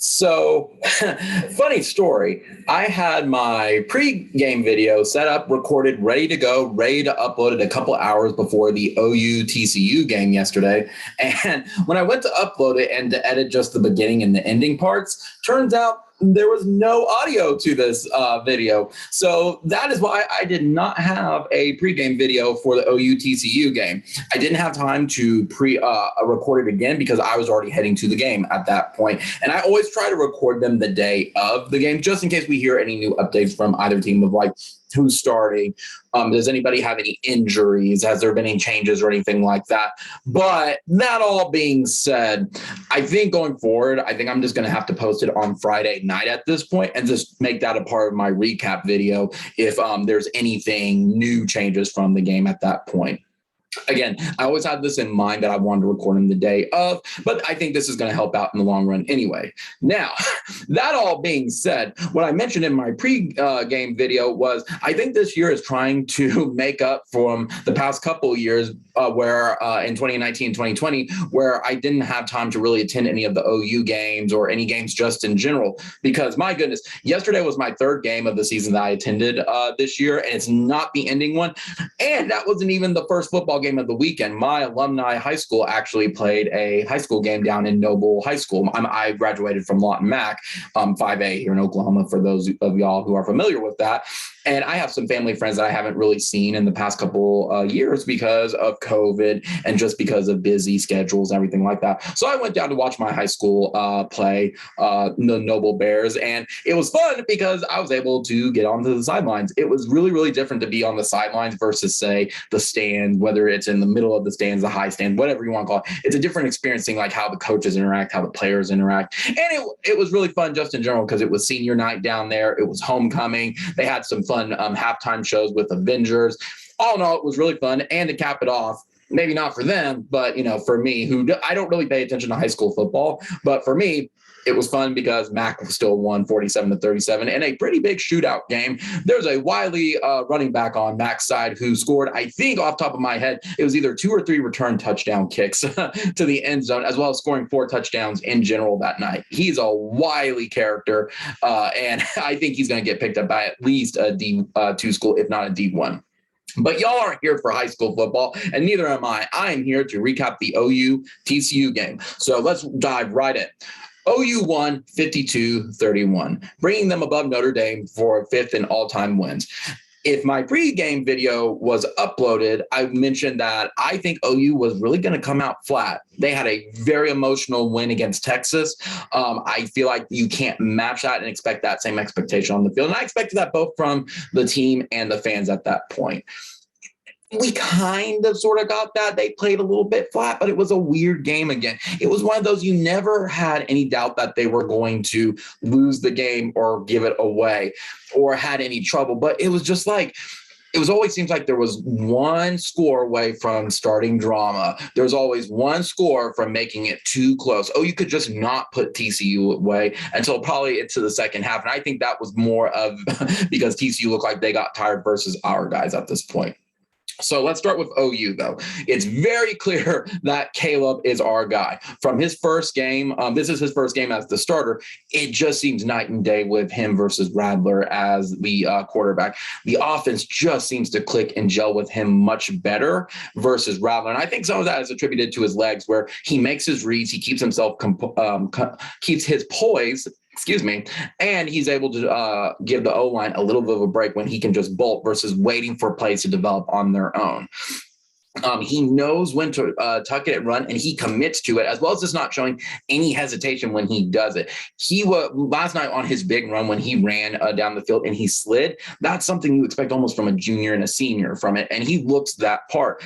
So, funny story. I had my pre-game video set up, recorded, ready to go, ready to upload it a couple hours before the OU TCU game yesterday. And when I went to upload it and to edit just the beginning and the ending parts, turns out there was no audio to this video. So that is why I did not have a pregame video for the OU TCU game. I didn't have time to record it again because I was already heading to the game at that point. And I always try to record them the day of the game, just in case we hear any new updates from either team of like who's starting. Does anybody have any injuries? Has there been any changes or anything like that? But that all being said, I think going forward, I think I'm just going to have to post it on Friday night at this point and just make that a part of my recap video if there's anything new changes from the game at that point. Again, I always had this in mind that I wanted to record them the day of, but I think this is going to help out in the long run anyway. Now, that all being said, what I mentioned in my pre-game video was I think this year is trying to make up from the past couple of years where in 2019 and 2020, where I didn't have time to really attend any of the OU games or any games just in general, because my goodness, yesterday was my third game of the season that I attended this year, and it's not the ending one. And that wasn't even the first football game of the weekend. My alumni high school actually played a high school game down in Noble High School. I graduated from Lawton Mac, 5A here in Oklahoma, for those of y'all who are familiar with that. And I have some family friends that I haven't really seen in the past couple years because of COVID and just because of busy schedules and everything like that. So I went down to watch my high school play the Noble Bears. And it was fun because I was able to get onto the sidelines. It was really, really different to be on the sidelines versus, say, the stand, whether it's in the middle of the stands, the high stand, whatever you want to call it. It's a different experience seeing like how the coaches interact, how the players interact. And it was really fun just in general because it was senior night down there. It was homecoming. They had some fun halftime shows with Avengers. All in all, it was really fun. And to cap it off, maybe not for them, but for me, I don't really pay attention to high school football, but for me, it was fun because Mac still won 47-37 in a pretty big shootout game. There's a wily running back on Mac's side who scored, I think off the top of my head, it was either 2 or 3 return touchdown kicks to the end zone, as well as scoring 4 touchdowns in general that night. He's a wily character, and I think he's going to get picked up by at least a D2 school, if not a D1. But y'all aren't here for high school football, and neither am I. I am here to recap the OU TCU game. So let's dive right in. OU won 52-31, bringing them above Notre Dame for 5th in all-time wins. If my pregame video was uploaded, I mentioned that I think OU was really going to come out flat. They had a very emotional win against Texas. I feel like you can't match that and expect that same expectation on the field. And I expected that both from the team and the fans at that point. We kind of sort of got that. They played a little bit flat, but it was a weird game again. It was one of those you never had any doubt that they were going to lose the game or give it away or had any trouble. But it was just like, it was always seems like there was one score away from starting drama. There was always one score from making it too close. Oh, you could just not put TCU away until probably into the second half. And I think that was more of because TCU looked like they got tired versus our guys at this point. So let's start with OU, though. It's very clear that Caleb is our guy. From his first game, this is his first game as the starter, it just seems night and day with him versus Radler as the quarterback. The offense just seems to click and gel with him much better versus Radler. And I think some of that is attributed to his legs, where he makes his reads, he keeps himself, keeps his poise, and he's able to give the O-line a little bit of a break when he can just bolt versus waiting for plays to develop on their own. He knows when to tuck it and run, and he commits to it, as well as just not showing any hesitation when he does it. He was last night on his big run when he ran down the field and he slid. That's something you expect almost from a junior and a senior from it, and he looks that part.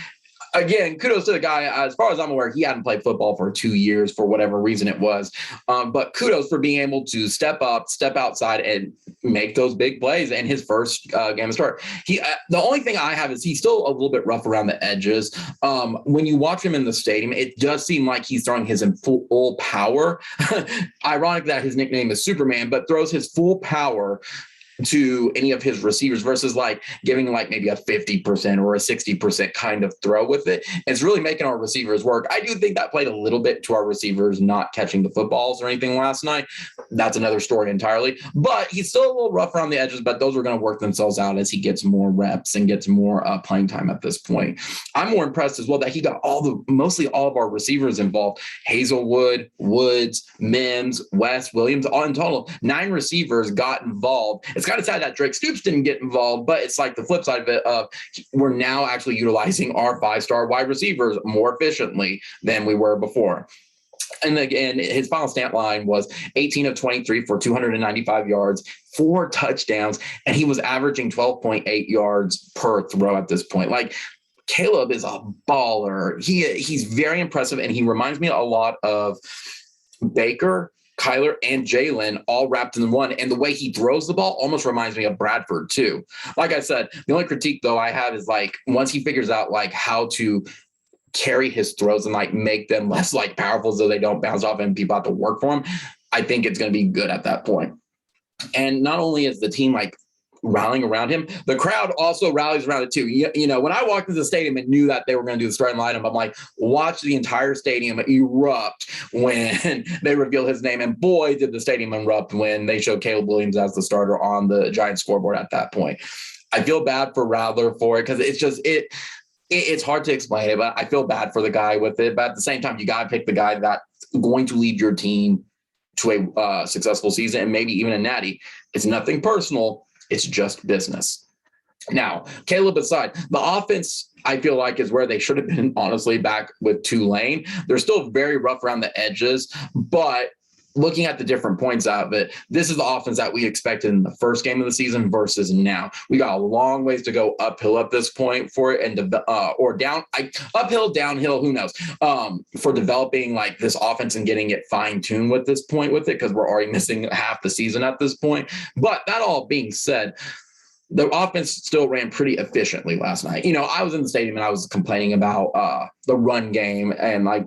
Again, kudos to the guy. As far as I'm aware, he hadn't played football for 2 years for whatever reason it was. But kudos for being able to step up, step outside, and make those big plays in his first game of start. The only thing I have is he's still a little bit rough around the edges. When you watch him in the stadium, it does seem like he's throwing his in full power. Ironic that his nickname is Superman, but throws his full power to any of his receivers versus like giving like maybe a 50% or a 60% kind of throw with it. It's really making our receivers work. I do think that played a little bit to our receivers not catching the footballs or anything last night. That's another story entirely, but he's still a little rough around the edges, but those are going to work themselves out as he gets more reps and gets more playing time at this point. I'm more impressed as well that he got mostly all of our receivers involved. Hazelwood, Woods, Mims, West, Williams, all in total, 9 receivers got involved. It's kind of sad that Drake Stoops didn't get involved, but it's like the flip side of it we're now actually utilizing our 5-star wide receivers more efficiently than we were before. And again, his final stat line was 18 of 23 for 295 yards, 4 touchdowns, and he was averaging 12.8 yards per throw at this point. Like, Caleb is a baller. He's very impressive, and he reminds me a lot of Baker, Kyler, and Jalen all wrapped in one. And the way he throws the ball almost reminds me of Bradford too. Like I said, the only critique though I have is like once he figures out like how to carry his throws and like make them less like powerful so they don't bounce off and people have to work for him, I think it's going to be good at that point. And not only is the team like rallying around him, the crowd also rallies around it too. You know, when I walked into the stadium and knew that they were going to do the starting lineup, I'm like, watch the entire stadium erupt when they reveal his name. And boy, did the stadium erupt when they showed Caleb Williams as the starter on the Giants scoreboard at that point. I feel bad for Rattler for it because it's just it's hard to explain it, but I feel bad for the guy with it. But at the same time, you got to pick the guy that's going to lead your team to a successful season and maybe even a natty. It's nothing personal. It's just business. Now, Caleb aside, the offense, I feel like, is where they should have been, honestly, back with Tulane. They're still very rough around the edges, but looking at the different points out of it, this is the offense that we expected in the first game of the season versus now. We got a long ways to go uphill at this point for it, and or down, uphill, downhill, who knows, for developing like this offense and getting it fine-tuned with this point with it, because we're already missing half the season at this point. But that all being said, the offense still ran pretty efficiently last night. You know, I was in the stadium and I was complaining about the run game, and like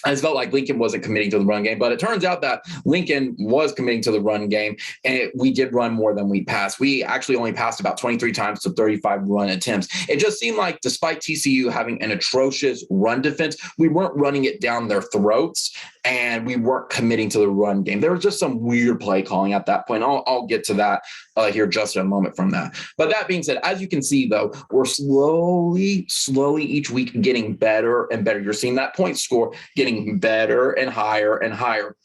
I just felt like Lincoln wasn't committing to the run game, but it turns out that Lincoln was committing to the run game, and we did run more than we passed. We actually only passed about 23 times to 35 run attempts. It just seemed like despite TCU having an atrocious run defense, we weren't running it down their throats, and we weren't committing to the run game. There was just some weird play calling at that point. I'll get to that here just a moment from that. But that being said, as you can see, though, we're slowly each week getting better and better. You're seeing that point score getting better and higher and higher.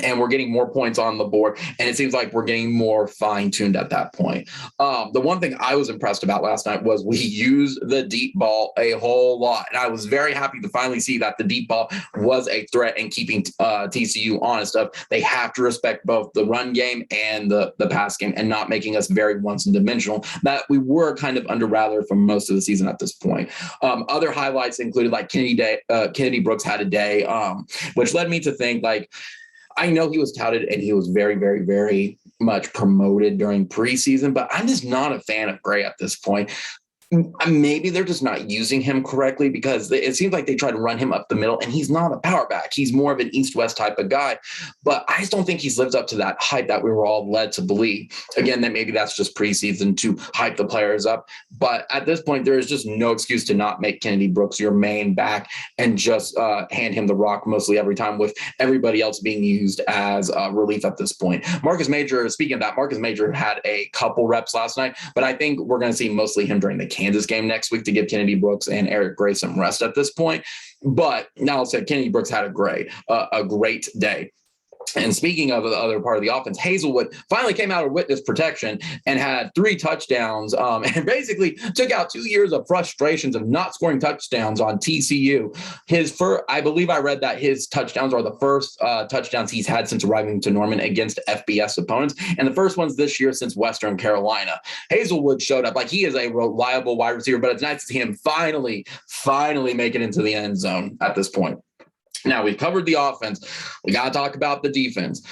And we're getting more points on the board, and it seems like we're getting more fine-tuned at that point. The one thing I was impressed about last night was we used the deep ball a whole lot, and I was very happy to finally see that the deep ball was a threat in keeping TCU honest. They have to respect both the run game and the pass game and not making us very one-dimensional, that we were kind of under Rattler for most of the season at this point. Other highlights included like Kennedy Brooks had a day, which led me to think like, I know he was touted and he was very, very, very much promoted during preseason, but I'm just not a fan of Gray at this point. Maybe they're just not using him correctly, because it seems like they try to run him up the middle, and he's not a power back. He's more of an east-west type of guy, but I just don't think he's lived up to that hype that we were all led to believe. Again, that maybe that's just preseason to hype the players up, but at this point, there is just no excuse to not make Kennedy Brooks your main back and just hand him the rock mostly every time, with everybody else being used as relief at this point. Marcus Major, speaking of that, Marcus Major had a couple reps last night, but I think we're going to see mostly him during the Kansas game next week to give Kennedy Brooks and Eric Gray some rest at this point. But now I'll say Kennedy Brooks had a great day. And speaking of the other part of the offense, Hazelwood finally came out of witness protection and had 3 touchdowns, and basically took out 2 years of frustrations of not scoring touchdowns on TCU. I believe I read that his touchdowns are the first touchdowns he's had since arriving to Norman against FBS opponents, and the first ones this year since Western Carolina. Hazelwood showed up like he is a reliable wide receiver, but it's nice to see him finally make it into the end zone at this point. Now, we've covered the offense. We got to talk about the defense.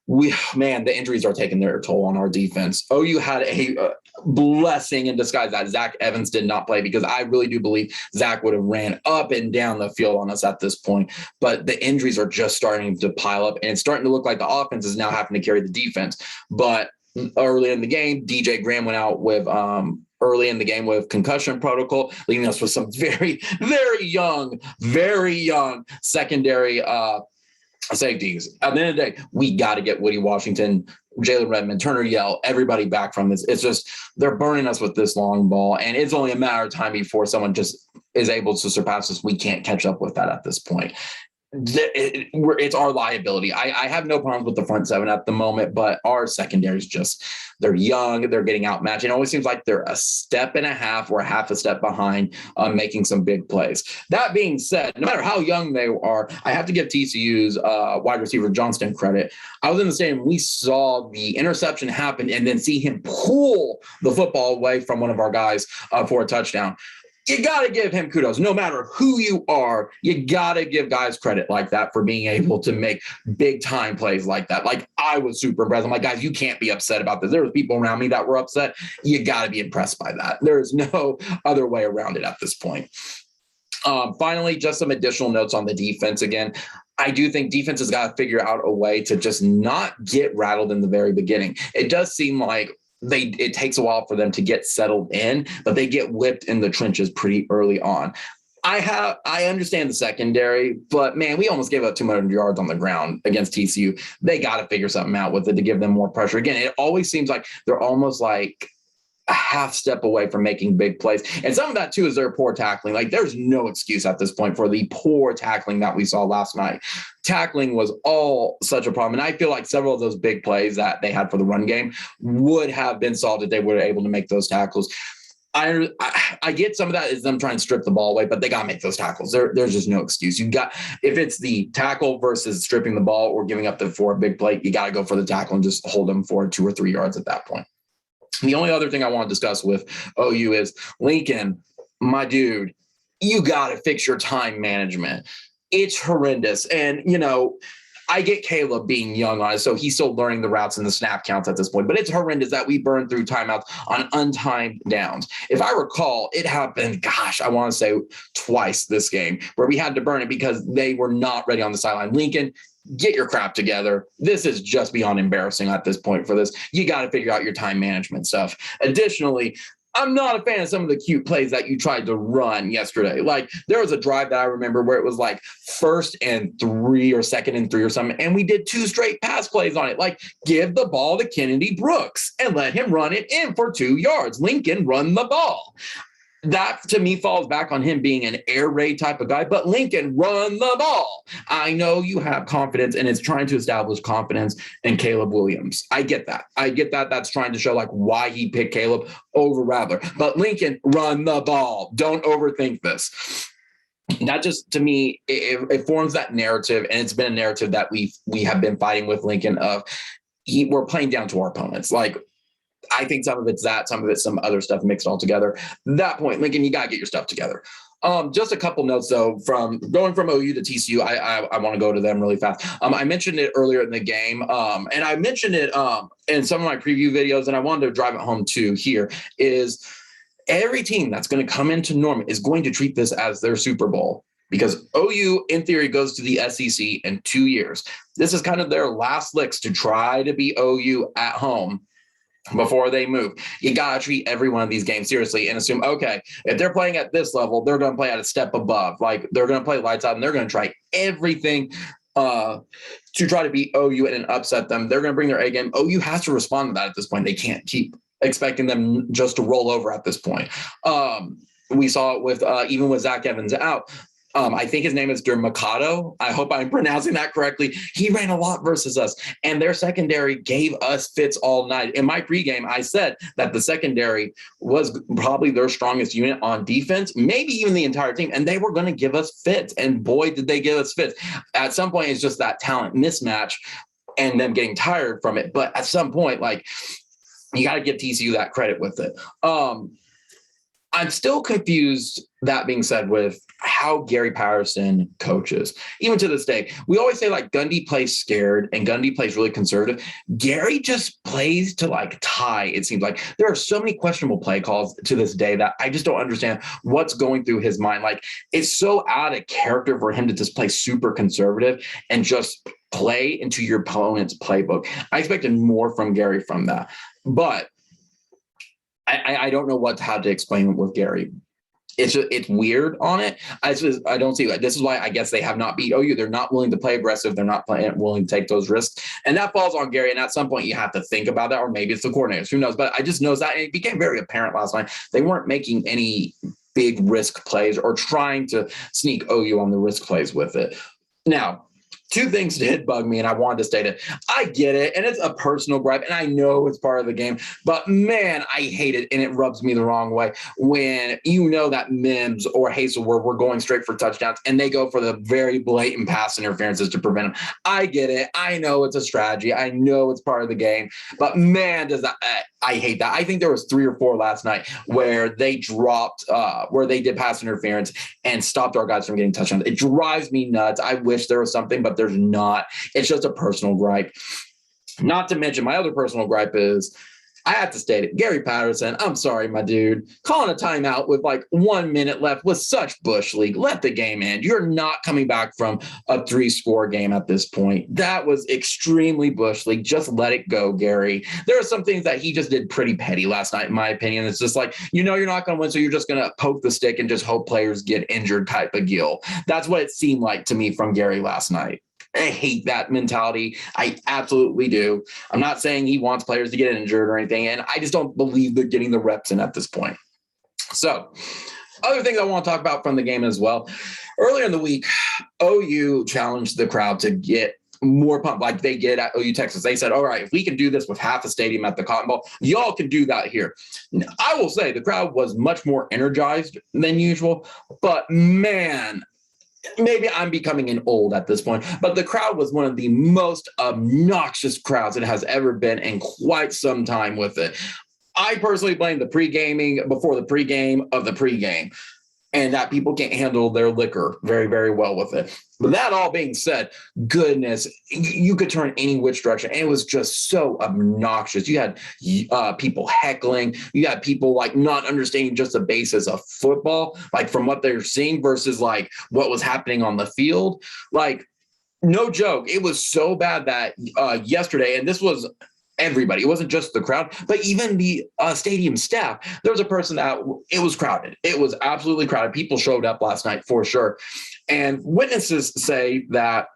The injuries are taking their toll on our defense. OU had a blessing in disguise that Zach Evans did not play, because I really do believe Zach would have ran up and down the field on us at this point. But the injuries are just starting to pile up, and it's starting to look like the offense is now having to carry the defense. But early in the game. DJ Graham went out with early in the game with concussion protocol, leaving us with some very, very young secondary safeties. At the end of the day, we got to get Woody Washington, Jalen Redmond, Turner Yell, everybody back from this. It's just they're burning us with this long ball, and it's only a matter of time before someone just is able to surpass us. We can't catch up with that at this point. It's our liability. I have no problems with the front seven at the moment, but our secondary is just, they're young, they're getting outmatched. It always seems like they're a step and a half or half a step behind making some big plays. That being said, no matter how young they are, I have to give TCU's wide receiver Johnston credit. I was in the stadium, we saw the interception happen and then see him pull the football away from one of our guys for a touchdown. You got to give him kudos. No matter who you are, you got to give guys credit like that for being able to make big time plays like that. Like, I was super impressed. I'm like, guys, you can't be upset about this. There was people around me that were upset. You got to be impressed by that. There's no other way around it at this point. Finally, just some additional notes on the defense again. I do think defense has got to figure out a way to just not get rattled in the very beginning. It does seem like it takes a while for them to get settled in, but they get whipped in the trenches pretty early on. I understand the secondary, but man, we almost gave up 200 yards on the ground against TCU. They got to figure something out with it to give them more pressure. Again, it always seems like they're almost like a half step away from making big plays. And some of that too is their poor tackling. Like, there's no excuse at this point for the poor tackling that we saw last night. Tackling was all such a problem. And I feel like several of those big plays that they had for the run game would have been solved if they were able to make those tackles. I get some of that is them trying to strip the ball away, but they got to make those tackles. There's just no excuse. If it's the tackle versus stripping the ball or giving up for a big play, you got to go for the tackle and just hold them for 2 or 3 yards at that point. The only other thing I want to discuss with OU is Lincoln, my dude, you got to fix your time management. It's horrendous. And, I get Caleb being young on it, so he's still learning the routes and the snap counts at this point. But it's horrendous that we burn through timeouts on untimed downs. If I recall, it happened, I want to say twice this game where we had to burn it because they were not ready on the sideline. Lincoln, get your crap together. This is just beyond embarrassing at this point for this. You got to figure out your time management stuff. Additionally, I'm not a fan of some of the cute plays that you tried to run yesterday. Like, there was a drive that I remember where it was like 1st and 3 or 2nd and 3 or something, and we did 2 straight pass plays on it. Like, give the ball to Kennedy Brooks and let him run it in for 2 yards. Lincoln, run the ball. That, to me, falls back on him being an air raid type of guy, but Lincoln, run the ball. I know you have confidence, and it's trying to establish confidence in Caleb Williams. I get that. That's trying to show like why he picked Caleb over Rattler. But Lincoln, run the ball. Don't overthink this. That just, to me, it forms that narrative, and it's been a narrative that we have been fighting with Lincoln of we're playing down to our opponents. Like, I think some of it's that, some of it's some other stuff mixed all together. At that point, Lincoln, you got to get your stuff together. Just a couple notes, though, from going from OU to TCU. I want to go to them really fast. I mentioned it earlier in the game, and I mentioned it in some of my preview videos, and I wanted to drive it home too here, is every team that's going to come into Norman is going to treat this as their Super Bowl. Because OU, in theory, goes to the SEC in 2 years. This is kind of their last licks to try to be OU at home before they move. You got to treat every one of these games seriously and assume, okay, if they're playing at this level, they're going to play at a step above. Like, they're going to play lights out, and they're going to try everything to try to beat OU and upset them. They're going to bring their A game. OU has to respond to that at this point. They can't keep expecting them just to roll over at this point. We saw it with even with Zach Evans out. I think his name is Dermacado. I hope I'm pronouncing that correctly. He ran a lot versus us, and their secondary gave us fits all night. In my pregame, I said that the secondary was probably their strongest unit on defense, maybe even the entire team, and they were going to give us fits, and boy, did they give us fits. At some point, it's just that talent mismatch and them getting tired from it. But at some point, like, you got to give TCU that credit with it. I'm still confused, that being said, with how Gary Patterson coaches. Even to this day, we always say like Gundy plays scared and Gundy plays really conservative. Gary just plays to like tie. It seems like there are so many questionable play calls to this day that I just don't understand what's going through his mind. Like, it's so out of character for him to just play super conservative and just play into your opponent's playbook. I expected more from Gary from that, but I don't know how to explain it with Gary. It's weird on it. I don't see that. This is why I guess they have not beat OU. They're not willing to play aggressive. They're not willing to take those risks. And that falls on Gary. And at some point you have to think about that, or maybe it's the coordinators. Who knows? But I just noticed that, and it became very apparent last night. They weren't making any big risk plays or trying to sneak OU on the risk plays with it. Now, two things did bug me, and I wanted to state it. I get it, and it's a personal gripe, and I know it's part of the game, but man, I hate it, and it rubs me the wrong way when you know that Mims or Hazelwood were going straight for touchdowns, and they go for the very blatant pass interferences to prevent them. I get it. I know it's a strategy. I know it's part of the game, but man, I hate that. I think there was 3 or 4 last night where they dropped, where they did pass interference and stopped our guys from getting touchdowns. It drives me nuts. I wish there was something, but there's not. It's just a personal gripe. Not to mention, my other personal gripe is, I have to state it, Gary Patterson, I'm sorry, my dude, calling a timeout with like 1 minute left was such bush league. Let the game end. You're not coming back from a 3-score game at this point. That was extremely bush league. Just let it go, Gary. There are some things that he just did pretty petty last night, in my opinion. It's just like, you're not going to win, so you're just going to poke the stick and just hope players get injured type of deal. That's what it seemed like to me from Gary last night. I hate that mentality. I absolutely do. I'm not saying he wants players to get injured or anything, and I just don't believe they're getting the reps in at this point. So, other things I want to talk about from the game as well. Earlier in the week, OU challenged the crowd to get more pumped like they did at OU Texas. They said, all right, if we can do this with half a stadium at the Cotton Bowl, y'all can do that here. I will say the crowd was much more energized than usual, but man, maybe I'm becoming an old at this point, but the crowd was one of the most obnoxious crowds it has ever been in quite some time with it. I personally blame the pre-gaming before the pregame of the pregame, and that people can't handle their liquor very, very well with it. But that all being said, goodness, you could turn any which direction. And it was just so obnoxious. You had people heckling. You had people like not understanding just the basis of football, like from what they're seeing versus like what was happening on the field. Like, no joke. It was so bad that yesterday, and this was everybody. It wasn't just the crowd, but even the stadium staff. There was a person that it was crowded. It was absolutely crowded. People showed up last night for sure. And witnesses say that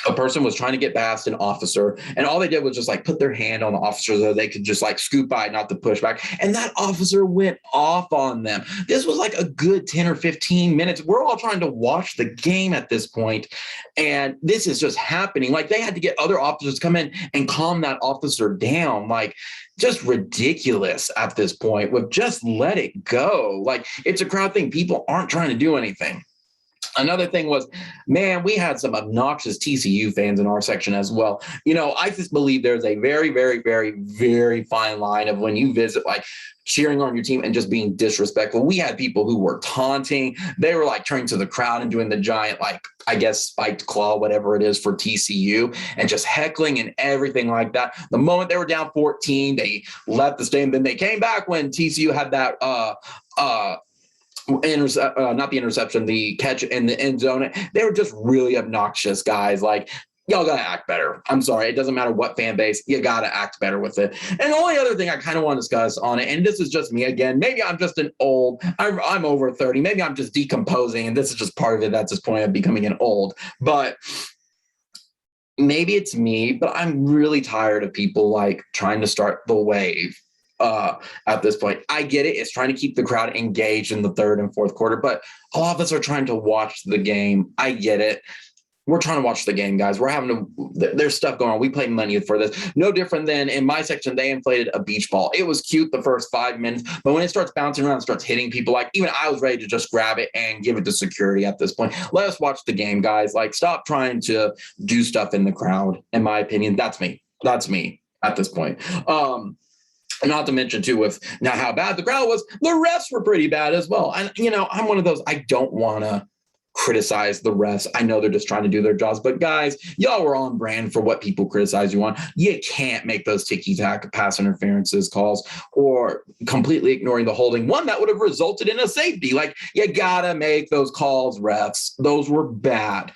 a person was trying to get past an officer, and all they did was just like put their hand on the officer so they could just like scoot by, not to push back. And that officer went off on them. This was like a good 10 or 15 minutes. We're all trying to watch the game at this point, and this is just happening. Like, they had to get other officers to come in and calm that officer down. Like, just ridiculous at this point with just let it go. Like, it's a crowd thing. People aren't trying to do anything. Another thing was, man, we had some obnoxious TCU fans in our section as well. I just believe there's a very, very, very, very fine line of when you visit, like, cheering on your team and just being disrespectful. We had people who were taunting. They were like turning to the crowd and doing the giant, like, I guess, spiked claw, whatever it is for TCU, and just heckling and everything like that. The moment they were down 14, they left the stadium. Then they came back when TCU had that not the interception, the catch in the end zone. They were just really obnoxious guys. Like, y'all got to act better. I'm sorry. It doesn't matter what fan base. You got to act better with it. And the only other thing I kind of want to discuss on it, and this is just me again, maybe I'm just I'm over 30. Maybe I'm just decomposing, and this is just part of it. That's this point of becoming an old. But maybe it's me, but I'm really tired of people like trying to start the wave. At this point, I get it. It's trying to keep the crowd engaged in the third and fourth quarter, but a lot of us are trying to watch the game. I get it. We're trying to watch the game, guys. There's stuff going on. We play money for this. No different than in my section, they inflated a beach ball. It was cute the first 5 minutes, but when it starts bouncing around and starts hitting people, like, even I was ready to just grab it and give it to security at this point. Let us watch the game, guys. Like, stop trying to do stuff in the crowd. In my opinion, that's me. That's me at this point. Not to mention, too, with now how bad the crowd was, the refs were pretty bad as well. And, I'm one of those, I don't want to criticize the refs. I know they're just trying to do their jobs, but guys, y'all were on brand for what people criticize you on. You can't make those ticky-tack pass interferences calls or completely ignoring the holding, one that would have resulted in a safety. Like, you gotta make those calls, refs. Those were bad.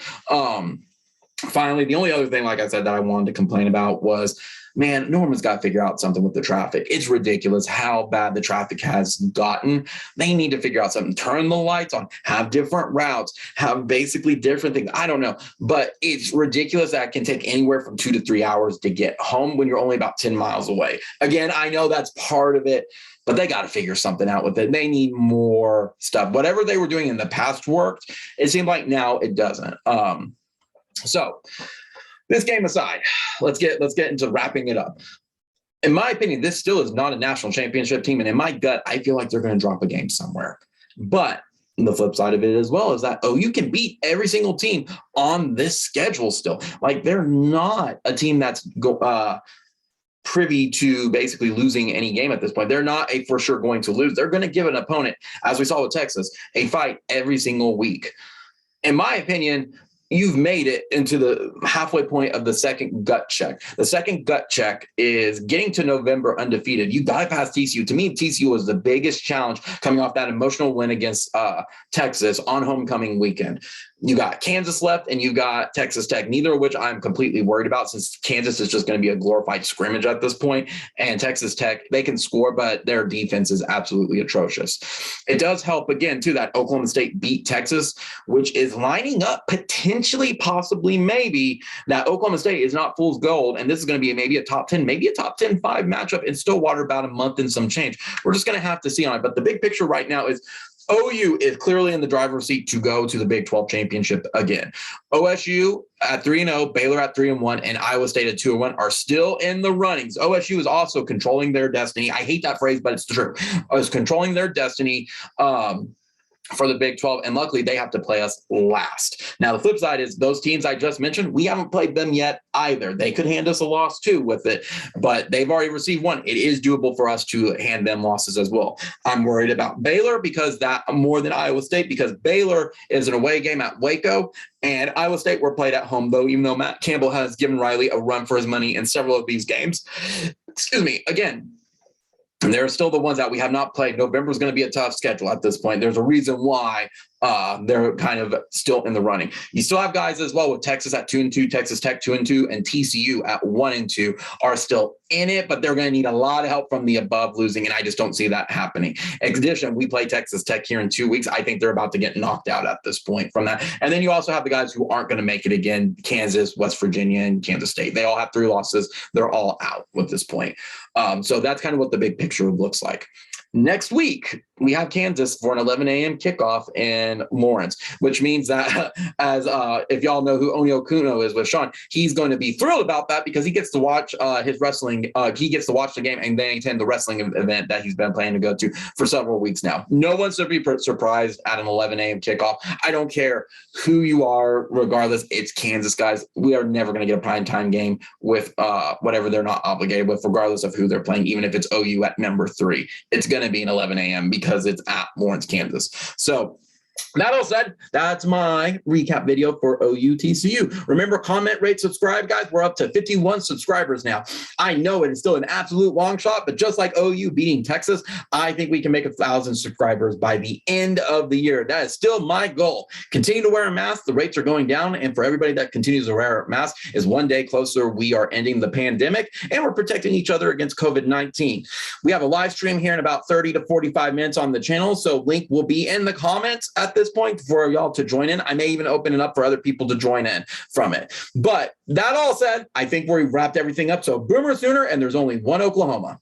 Finally, the only other thing, like I said, that I wanted to complain about was, man, Norman's got to figure out something with the traffic. It's ridiculous how bad the traffic has gotten. They need to figure out something. Turn the lights on, have different routes, have basically different things. I don't know, but it's ridiculous that it can take anywhere from 2 to 3 hours to get home when you're only about 10 miles away. Again, I know that's part of it, but they got to figure something out with it. They need more stuff. Whatever they were doing in the past worked. It seemed like now it doesn't. So this game aside, let's get into wrapping it up. In my opinion, this still is not a national championship team. And in my gut, I feel like they're going to drop a game somewhere. But the flip side of it as well is that, you can beat every single team on this schedule still. Like, they're not a team that's privy to basically losing any game at this point. They're not for sure going to lose. They're going to give an opponent, as we saw with Texas, a fight every single week. In my opinion, you've made it into the halfway point of the second gut check. The second gut check is getting to November undefeated. You got to pass TCU. To me, TCU was the biggest challenge coming off that emotional win against Texas on homecoming weekend. You got Kansas left and you got Texas Tech, neither of which I'm completely worried about, since Kansas is just going to be a glorified scrimmage at this point. And Texas Tech, they can score, but their defense is absolutely atrocious. It does help, again, too, that Oklahoma State beat Texas, which is lining up potentially, possibly, maybe, that Oklahoma State is not fool's gold. And this is going to be maybe a top 10, maybe a top 10-5 matchup in Stillwater about a month and some change. We're just going to have to see on it. But the big picture right now is OU is clearly in the driver's seat to go to the Big 12 championship again. OSU at 3-0, Baylor at 3-1, and Iowa State at 2-1 are still in the runnings. OSU is also controlling their destiny. I hate that phrase, but it's true. Is controlling their destiny for the Big 12, and luckily they have to play us last. Now, the flip side is those teams I just mentioned, we haven't played them yet either. They could hand us a loss too with it, but they've already received one. It is doable for us to hand them losses as well. I'm worried about Baylor because that more than Iowa State, because Baylor is an away game at Waco, and Iowa State were played at home, though, even though Matt Campbell has given Riley a run for his money in several of these games. Excuse me, again, and there are still the ones that we have not played. November is going to be a tough schedule at this point. There's a reason why they're kind of still in the running. You still have guys as well with Texas at 2-2, Texas Tech 2-2, and TCU at 1-2 are still in it, but they're going to need a lot of help from the above losing, and I just don't see that happening. In addition, we play Texas Tech here in 2 weeks. I think they're about to get knocked out at this point from that. And then you also have the guys who aren't going to make it again, Kansas, West Virginia, and Kansas State. They all have 3 losses. They're all out at this point. So that's kind of what the big picture looks like. Next week, we have Kansas for an 11 a.m. kickoff in Lawrence, which means that as if y'all know who Onio Kuno is with Sean, he's going to be thrilled about that because he gets to watch his wrestling. He gets to watch the game and then attend the wrestling event that he's been planning to go to for several weeks now. No one should be surprised at an 11 a.m. kickoff. I don't care who you are, regardless. It's Kansas, guys. We are never going to get a primetime game with whatever they're not obligated with, regardless of who they're playing, even if it's OU at number 3. It's going to be an 11 a.m. because it's at Lawrence, Kansas. So that all said, that's my recap video for OU TCU. Remember, comment, rate, subscribe, guys. We're up to 51 subscribers now. I know it is still an absolute long shot, but just like OU beating Texas, I think we can make 1,000 subscribers by the end of the year. That is still my goal. Continue to wear a mask. The rates are going down, and for everybody that continues to wear a mask is one day closer. We are ending the pandemic, and we're protecting each other against COVID-19. We have a live stream here in about 30 to 45 minutes on the channel, so link will be in the comments at this point for y'all to join in. I may even open it up for other people to join in from it. But that all said, I think we've wrapped everything up. So Boomer Sooner, and there's only one Oklahoma.